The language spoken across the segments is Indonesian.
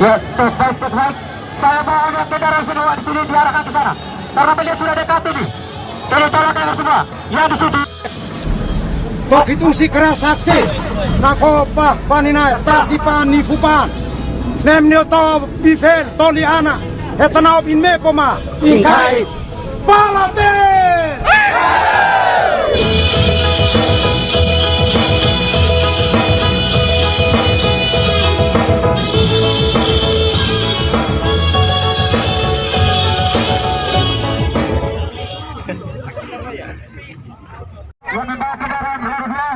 Ya, cek baik. Saya mohon yang kendaraan semua di sini diarahkan ke sana. Karena beliau sudah dekat ini. Tolong dengar semua. Yang di sini. Tok itu si keras sakti. Nako pa panina tasipan nifupan. Nemnio to bifel toli ana. Hetanau bin mekoma. Ingkai. Palate! Membawa kendaraan harga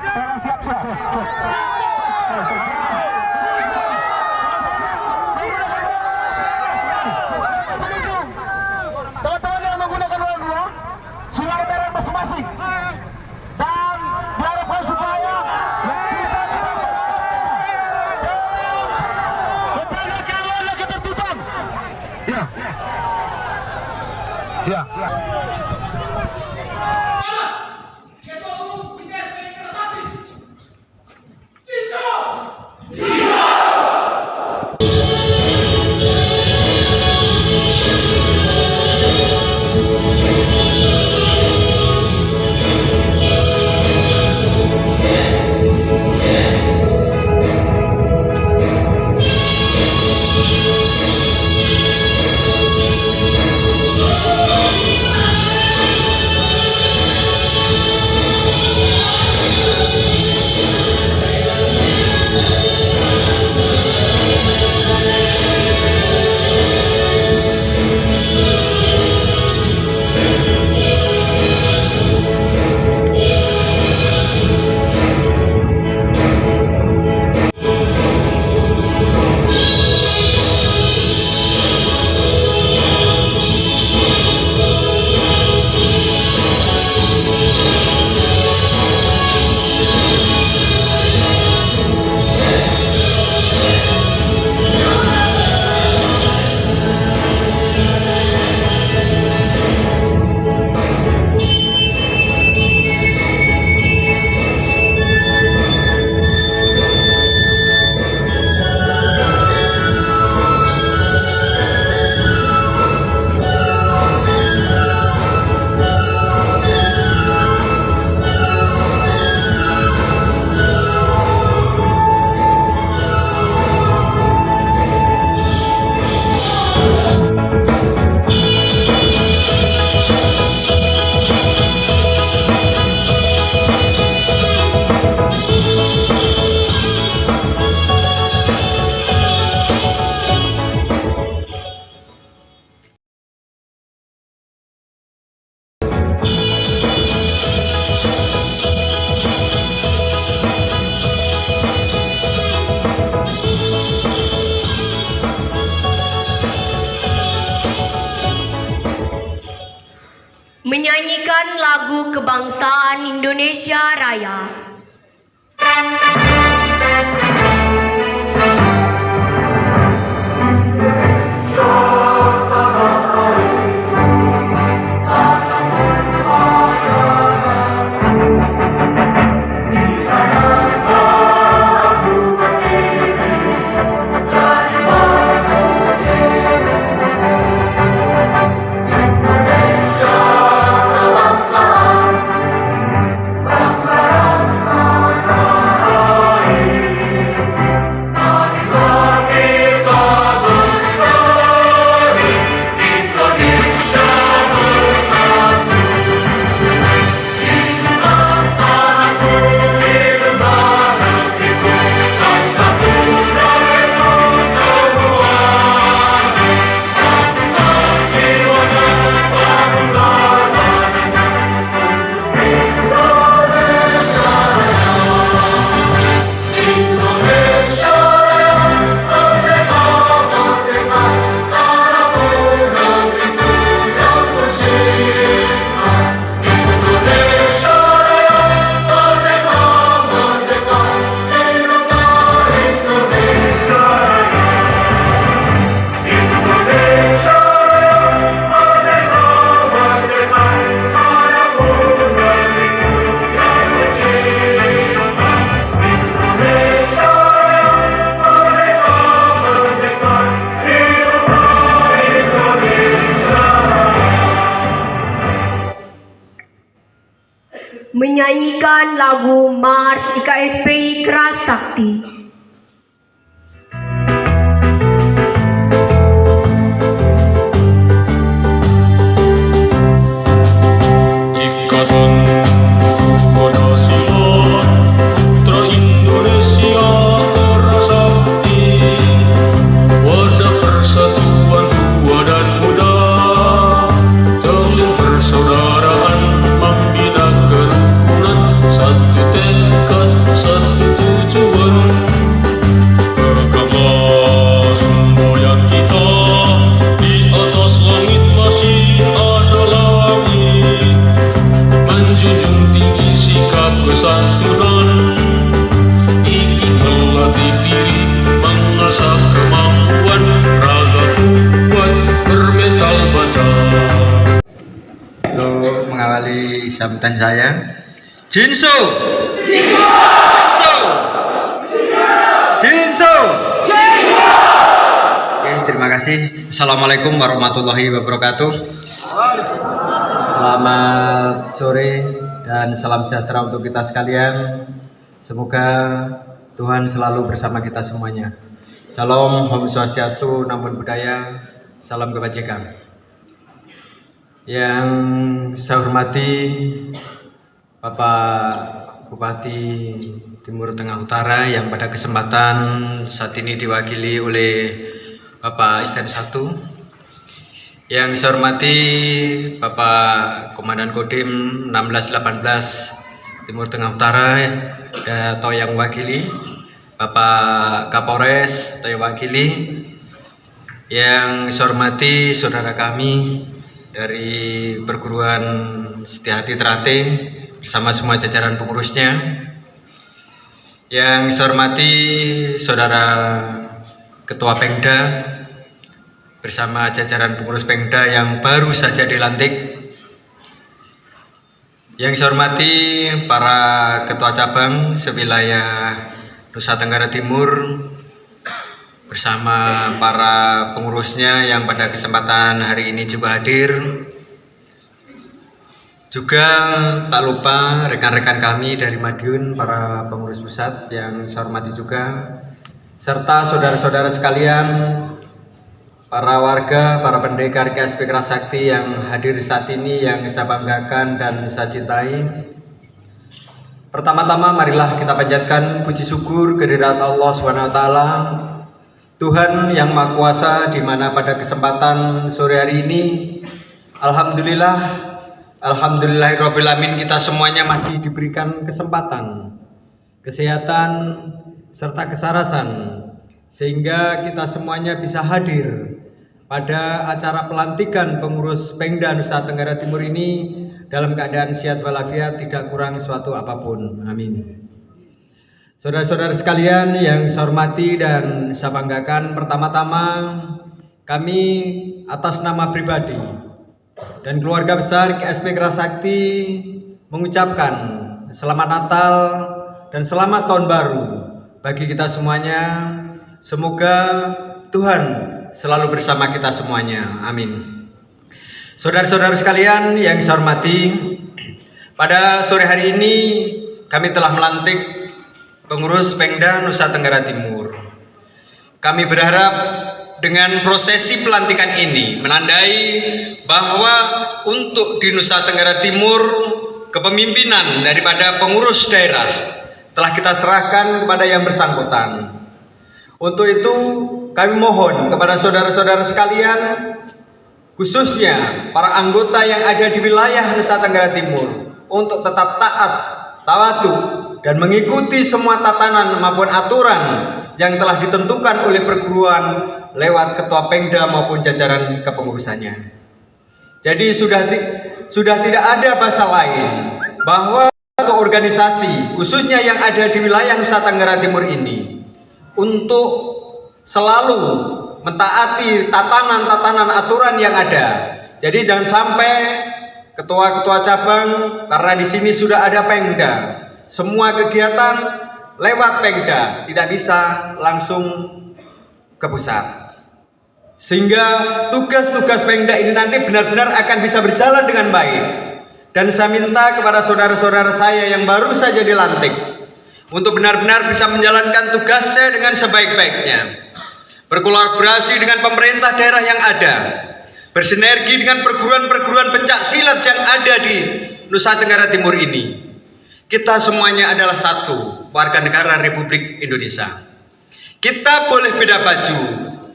tolong siap-siap. Teman-teman yang menggunakan roda dua, silakan kendaraan masing-masing. Dan diharapkan supaya menjaga ketertiban. Ya. Ya. Menyanyikan lagu kebangsaan Indonesia Raya. menyanyikan lagu Mars IKSPI Keras Sakti. Mengawali sambutan saya, Jinso, Oke, terima kasih. Assalamualaikum warahmatullahi wabarakatuh. Selamat sore dan salam sejahtera untuk kita sekalian. Semoga Tuhan selalu bersama kita semuanya. Salam, Om Swastiastu, Namo Buddhaya, salam kebajikan. Yang saya hormati Bapak Bupati Timur Tengah Utara yang pada kesempatan saat ini diwakili oleh Bapak Isten 1. Yang saya hormati Bapak Komandan Kodim 1618 Timur Tengah Utara atau yang wakili, Bapak Kapolres atau yang wakili. Yang saya hormati saudara kami dari perguruan Setiahati Trate bersama semua jajaran pengurusnya. Yang saya hormati saudara Ketua Pengda bersama jajaran pengurus Pengda yang baru saja dilantik. Yang saya hormati para ketua cabang sewilayah Nusa Tenggara Timur bersama para pengurusnya yang pada kesempatan hari ini juga hadir. Juga tak lupa rekan-rekan kami dari Madiun, para pengurus pusat yang saya hormati juga, serta saudara-saudara sekalian, para warga, para pendekar IKSPI Keras Sakti yang hadir saat ini, yang saya banggakan dan saya cintai. Pertama-tama marilah kita panjatkan puji syukur kehadirat Allah SWT, Tuhan yang Maha Kuasa, di mana pada kesempatan sore hari ini Alhamdulillahirabbil alamin kita semuanya masih diberikan kesempatan, kesehatan serta kesarasan sehingga kita semuanya bisa hadir pada acara pelantikan pengurus Pengda Nusa Tenggara Timur ini dalam keadaan sehat walafiat, tidak kurang suatu apapun. Amin. Saudara-saudara sekalian yang saya hormati dan saya banggakan, pertama-tama kami atas nama pribadi dan keluarga besar IKSPI Keras Sakti mengucapkan selamat Natal dan selamat Tahun Baru bagi kita semuanya. Semoga Tuhan selalu bersama kita semuanya. Amin. Saudara-saudara sekalian yang saya hormati, pada sore hari ini kami telah melantik pengurus Pengda Nusa Tenggara Timur. Kami berharap dengan prosesi pelantikan ini menandai bahwa untuk di Nusa Tenggara Timur kepemimpinan daripada pengurus daerah telah kita serahkan kepada yang bersangkutan. Untuk itu kami mohon kepada saudara-saudara sekalian, khususnya para anggota yang ada di wilayah Nusa Tenggara Timur, untuk tetap taat, tawadhu, dan mengikuti semua tatanan maupun aturan yang telah ditentukan oleh perguruan lewat ketua Pengda maupun jajaran kepengurusannya. Jadi sudah tidak ada bahasa lain bahwa satu organisasi khususnya yang ada di wilayah Nusa Tenggara Timur ini untuk selalu mentaati tatanan-tatanan aturan yang ada. Jadi jangan sampai ketua-ketua cabang, karena di sini sudah ada Pengda, semua kegiatan lewat Pengda, tidak bisa langsung ke pusat. Sehingga tugas-tugas Pengda ini nanti benar-benar akan bisa berjalan dengan baik Dan saya minta kepada saudara-saudara saya yang baru saja dilantik untuk benar-benar bisa menjalankan tugasnya dengan sebaik-baiknya, berkolaborasi dengan pemerintah daerah yang ada, bersinergi dengan perguruan-perguruan pencak silat yang ada di Nusa Tenggara Timur ini. Kita semuanya adalah satu warga negara Republik Indonesia. Kita boleh beda baju,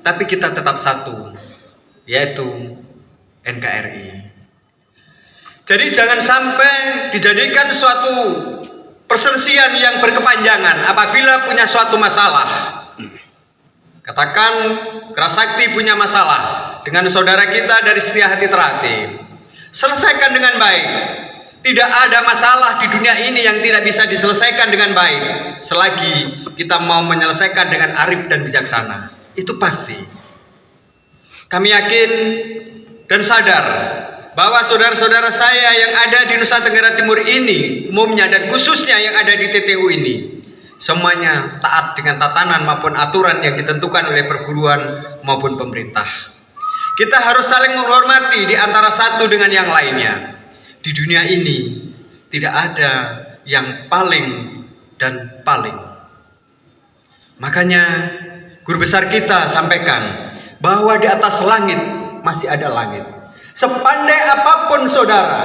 tapi kita tetap satu, yaitu NKRI. Jadi jangan sampai dijadikan suatu perselisihan yang berkepanjangan apabila punya suatu masalah. Katakan Kerasakti punya masalah dengan saudara kita dari Setia Hati Terati, selesaikan dengan baik. Tidak ada masalah di dunia ini yang tidak bisa diselesaikan dengan baik selagi kita mau menyelesaikan dengan arif dan bijaksana. Itu pasti. Kami yakin dan sadar bahwa saudara-saudara saya yang ada di Nusa Tenggara Timur ini umumnya dan khususnya yang ada di TTU ini semuanya taat dengan tatanan maupun aturan yang ditentukan oleh perguruan maupun pemerintah. Kita harus saling menghormati di antara satu dengan yang lainnya. Di dunia ini tidak ada yang paling dan paling. Makanya guru besar kita sampaikan bahwa di atas langit masih ada langit. Sepandai apapun saudara,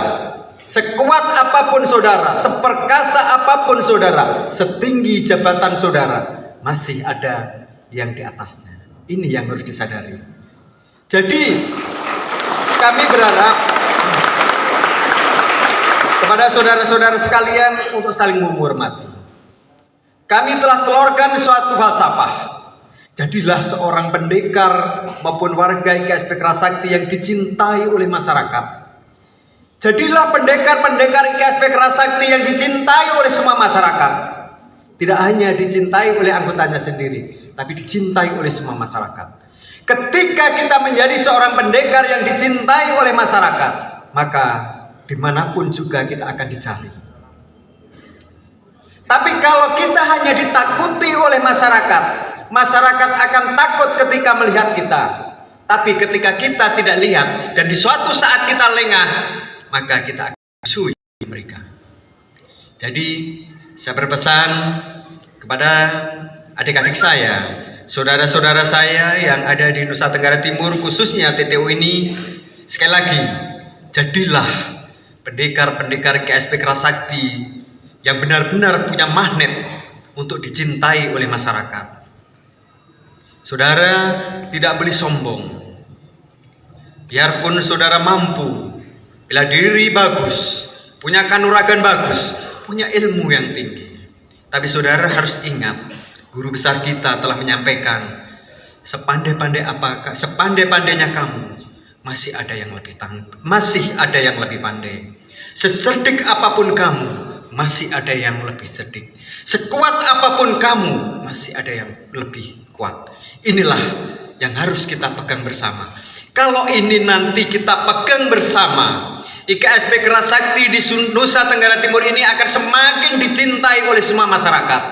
sekuat apapun saudara, seperkasa apapun saudara, setinggi jabatan saudara, masih ada yang di atasnya. Ini yang harus disadari. Jadi kami berharap kepada saudara-saudara sekalian untuk saling menghormati. Kami telah telurkan suatu falsafah. Jadilah seorang pendekar maupun warga IKSP Kerasakti yang dicintai oleh masyarakat. Jadilah pendekar-pendekar IKSP Kerasakti yang dicintai oleh semua masyarakat. Tidak hanya dicintai oleh anggotanya sendiri, tapi dicintai oleh semua masyarakat. Ketika kita menjadi seorang pendekar yang dicintai oleh masyarakat, maka dimanapun juga kita akan dicari. Tapi kalau kita hanya ditakuti oleh masyarakat, masyarakat akan takut ketika melihat kita. Tapi ketika kita tidak lihat dan di suatu saat kita lengah, maka kita akan musuhi mereka. Jadi saya berpesan kepada adik-adik saya, saudara-saudara saya yang ada di Nusa Tenggara Timur khususnya TTU ini, sekali lagi, jadilah pendekar-pendekar KSP Kerasakti yang benar-benar punya magnet untuk dicintai oleh masyarakat. Saudara tidak boleh sombong. Biarpun saudara mampu, bela diri bagus, punya kanuragan bagus, punya ilmu yang tinggi. Tapi saudara harus ingat, guru besar kita telah menyampaikan, sepandai-pandainya kamu, masih ada yang lebih pandai. Secerdik apapun kamu, masih ada yang lebih cerdik. Sekuat apapun kamu, masih ada yang lebih kuat. Inilah yang harus kita pegang bersama. Kalau ini nanti kita pegang bersama, IKSP Kerasakti di Nusa Tenggara Timur ini akan semakin dicintai oleh semua masyarakat.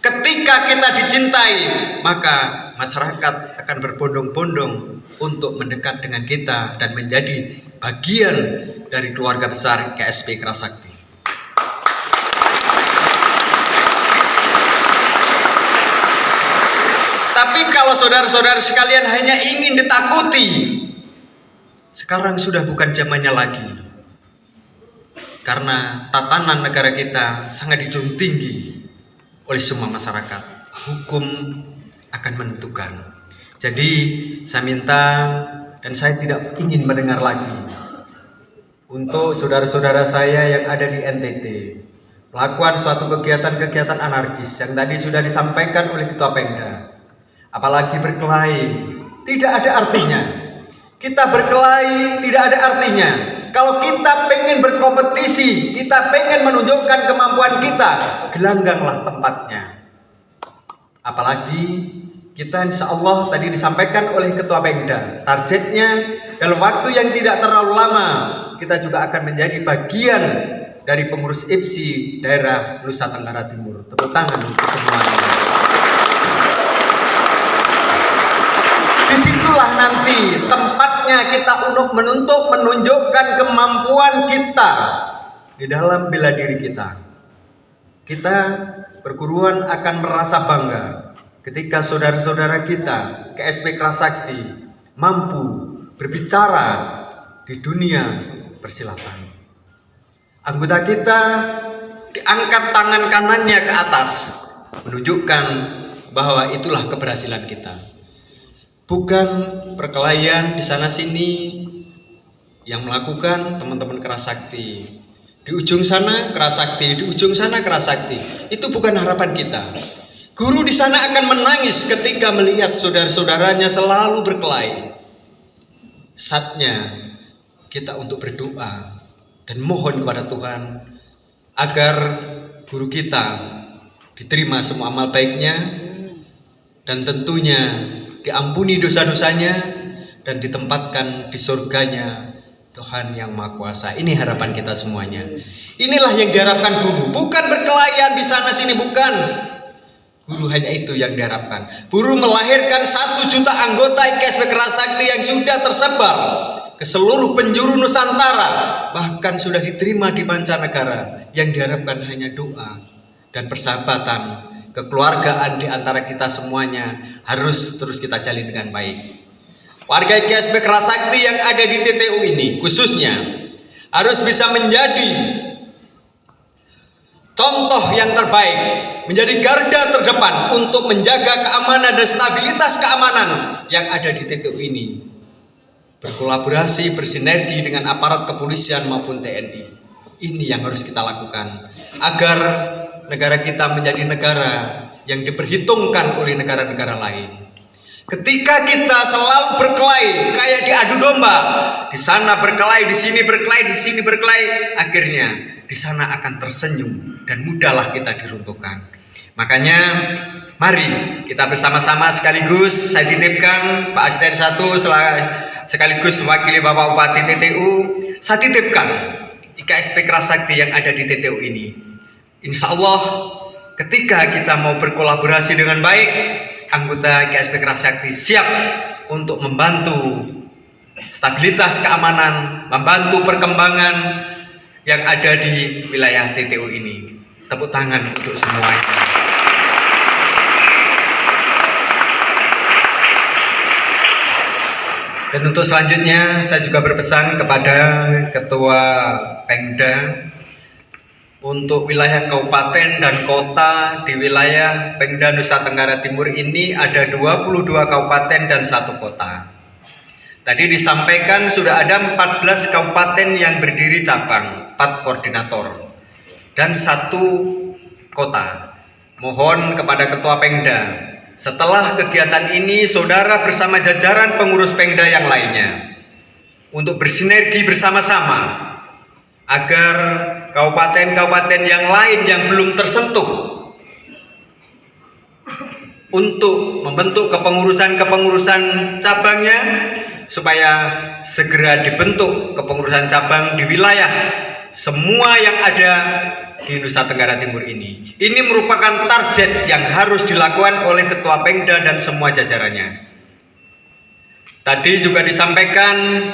Ketika kita dicintai, maka masyarakat akan berbondong-bondong untuk mendekat dengan kita dan menjadi bagian dari keluarga besar KSP Kerasakti. Tapi kalau saudara-saudara sekalian hanya ingin ditakuti, sekarang sudah bukan zamannya lagi. Karena tatanan negara kita sangat dijunjung tinggi oleh semua masyarakat. Hukum akan menentukan. Jadi saya minta dan saya tidak ingin mendengar lagi untuk saudara-saudara saya yang ada di NTT melakukan suatu kegiatan-kegiatan anarkis yang tadi sudah disampaikan oleh Ketua Pemda. Apalagi berkelahi, tidak ada artinya. Kita berkelahi tidak ada artinya. Kalau kita pengen berkompetisi, kita pengen menunjukkan kemampuan kita, gelangganglah tempatnya. Apalagi kita insya Allah tadi disampaikan oleh Ketua Pemda, targetnya dalam waktu yang tidak terlalu lama, kita juga akan menjadi bagian dari pengurus IPSI daerah Nusa Tenggara Timur. Tepuk tangan untuk semuanya. Disitulah nanti tempatnya kita untuk menunjukkan kemampuan kita di dalam bela diri kita. Kita perguruan akan merasa bangga ketika saudara-saudara kita KSP Kerasakti mampu berbicara di dunia persilatan. Anggota kita diangkat tangan kanannya ke atas, menunjukkan bahwa itulah keberhasilan kita. Bukan perkelahian di sana sini yang melakukan teman-teman Kerasakti. Di ujung sana Kerasakti, di ujung sana Kerasakti. Itu bukan harapan kita. Guru di sana akan menangis ketika melihat saudara-saudaranya selalu berkelahi. Saatnya kita untuk berdoa dan mohon kepada Tuhan agar guru kita diterima semua amal baiknya dan tentunya diampuni dosa-dosanya dan ditempatkan di surganya Tuhan yang Maha Kuasa. Ini harapan kita semuanya. Inilah yang diharapkan guru, bukan berkelahian di sana sini, bukan. Guru hanya itu yang diharapkan. Guru melahirkan 1 juta anggota IKSP Kerasakti yang sudah tersebar ke seluruh penjuru Nusantara, bahkan sudah diterima di mancanegara. Yang diharapkan hanya doa dan persahabatan, kekeluargaan di antara kita semuanya harus terus kita jalin dengan baik. Warga IKSP Kerasakti yang ada di TTU ini khususnya harus bisa menjadi contoh yang terbaik, menjadi garda terdepan untuk menjaga keamanan dan stabilitas keamanan yang ada di TTU ini. Berkolaborasi, bersinergi dengan aparat kepolisian maupun TNI. Ini yang harus kita lakukan agar negara kita menjadi negara yang diperhitungkan oleh negara-negara lain. Ketika kita selalu berkelahi kayak diadu domba, di sana berkelahi, di sini berkelahi, di sini berkelahi, akhirnya di sana akan tersenyum dan mudahlah kita diruntuhkan. Makanya mari kita bersama-sama sekaligus saya titipkan Pak Asisten 1 sekaligus mewakili Bapak Bupati TTU, saya titipkan IKSP Kerasakti yang ada di TTU ini. Insya Allah ketika kita mau berkolaborasi dengan baik, anggota IKSP Kerasakti siap untuk membantu stabilitas keamanan, membantu perkembangan yang ada di wilayah TTU ini. Tepuk tangan untuk semuanya. Dan untuk selanjutnya saya juga berpesan kepada Ketua Pemda untuk wilayah kabupaten dan kota. Di wilayah Pemda Nusa Tenggara Timur ini ada 22 kabupaten dan 1 kota. Tadi disampaikan sudah ada 14 kabupaten yang berdiri cabang, 4 koordinator dan 1 kota. Mohon kepada Ketua Pemda, setelah kegiatan ini saudara bersama jajaran pengurus Pemda yang lainnya untuk bersinergi bersama-sama agar kabupaten-kabupaten yang lain yang belum tersentuh untuk membentuk kepengurusan cabangnya supaya segera dibentuk kepengurusan cabang di wilayah semua yang ada di Nusa Tenggara Timur ini. Ini merupakan target yang harus dilakukan oleh Ketua Pemda dan semua jajarannya. Tadi juga disampaikan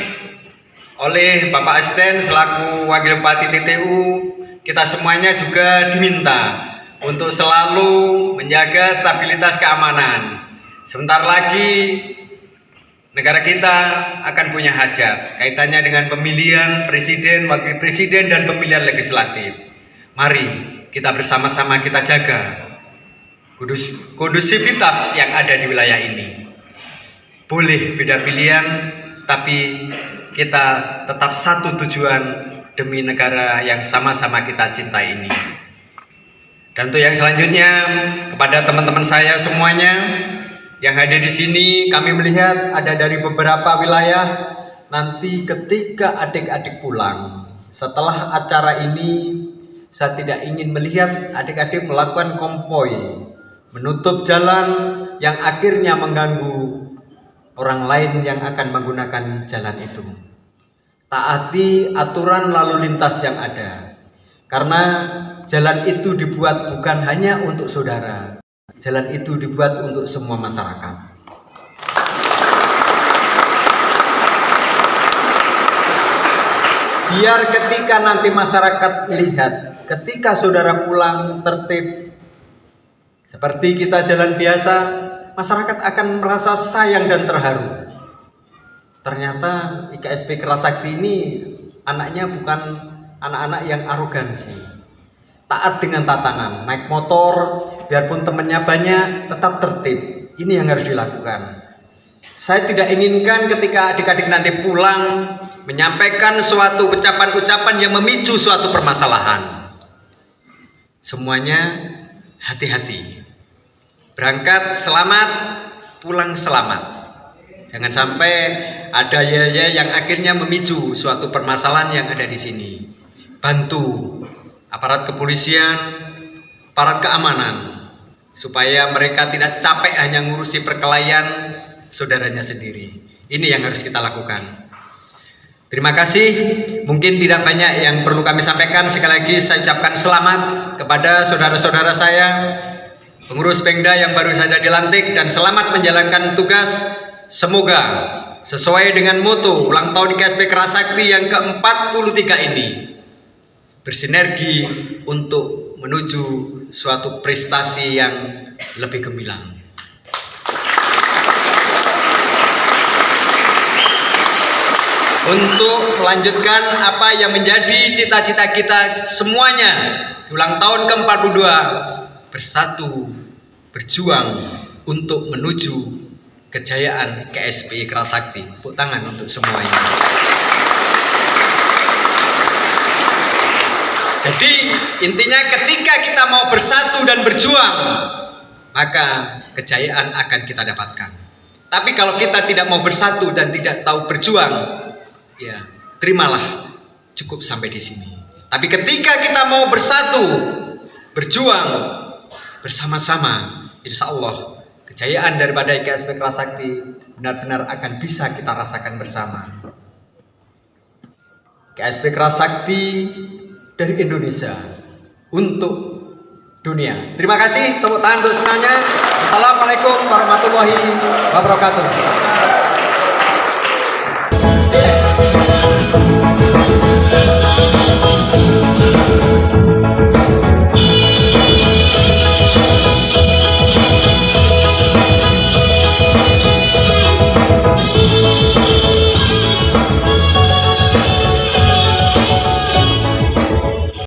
oleh Bapak Asisten selaku Wakil Bupati TTU, kita semuanya juga diminta untuk selalu menjaga stabilitas keamanan. Sebentar lagi negara kita akan punya hajat kaitannya dengan pemilihan presiden, wakil presiden dan pemilihan legislatif. Mari kita bersama-sama kita jaga kondusivitas yang ada di wilayah ini. Boleh beda pilihan, tapi kita tetap satu tujuan demi negara yang sama-sama kita cintai ini. Dan untuk yang selanjutnya, kepada teman-teman saya semuanya yang hadir di sini, kami melihat ada dari beberapa wilayah. Nanti ketika adik-adik pulang setelah acara ini, saya tidak ingin melihat adik-adik melakukan konvoi, menutup jalan yang akhirnya mengganggu orang lain yang akan menggunakan jalan itu. Taati aturan lalu lintas yang ada, karena jalan itu dibuat bukan hanya untuk saudara, jalan itu dibuat untuk semua masyarakat. Biar ketika nanti masyarakat lihat, ketika saudara pulang tertib, seperti kita jalan biasa, masyarakat akan merasa sayang dan terharu. Ternyata IKSP Kerasakti ini anaknya bukan anak-anak yang arogansi, taat dengan tatanan, naik motor, biarpun temannya banyak, tetap tertib. Ini yang harus dilakukan. Saya tidak inginkan ketika adik-adik nanti pulang menyampaikan suatu ucapan-ucapan yang memicu suatu permasalahan. Semuanya hati-hati. Berangkat selamat, pulang selamat. Jangan sampai ada ya yang akhirnya memicu suatu permasalahan yang ada di sini. Bantu aparat kepolisian, aparat keamanan, supaya mereka tidak capek hanya ngurusi perkelahian saudaranya sendiri. Ini yang harus kita lakukan. Terima kasih. Mungkin tidak banyak yang perlu kami sampaikan. Sekali lagi saya ucapkan selamat kepada saudara-saudara saya, pengurus Pemda yang baru saja dilantik, dan selamat menjalankan tugas. Semoga sesuai dengan moto ulang tahun IKSP Kerasakti yang ke-43 ini bersinergi untuk menuju suatu prestasi yang lebih gemilang. Untuk melanjutkan apa yang menjadi cita-cita kita semuanya ulang tahun ke-42, bersatu, berjuang untuk menuju kejayaan KSPI Kerasakti. Tepuk tangan untuk semuanya. Jadi intinya ketika kita mau bersatu dan berjuang, maka kejayaan akan kita dapatkan. Tapi kalau kita tidak mau bersatu dan tidak tahu berjuang, ya terimalah, cukup sampai di sini. Tapi ketika kita mau bersatu, berjuang bersama-sama, insya Allah kejayaan daripada IKSP Kerasakti benar-benar akan bisa kita rasakan bersama. IKSP Kerasakti dari Indonesia untuk dunia. Terima kasih, tepuk tangan untuk semuanya. Assalamualaikum warahmatullahi wabarakatuh.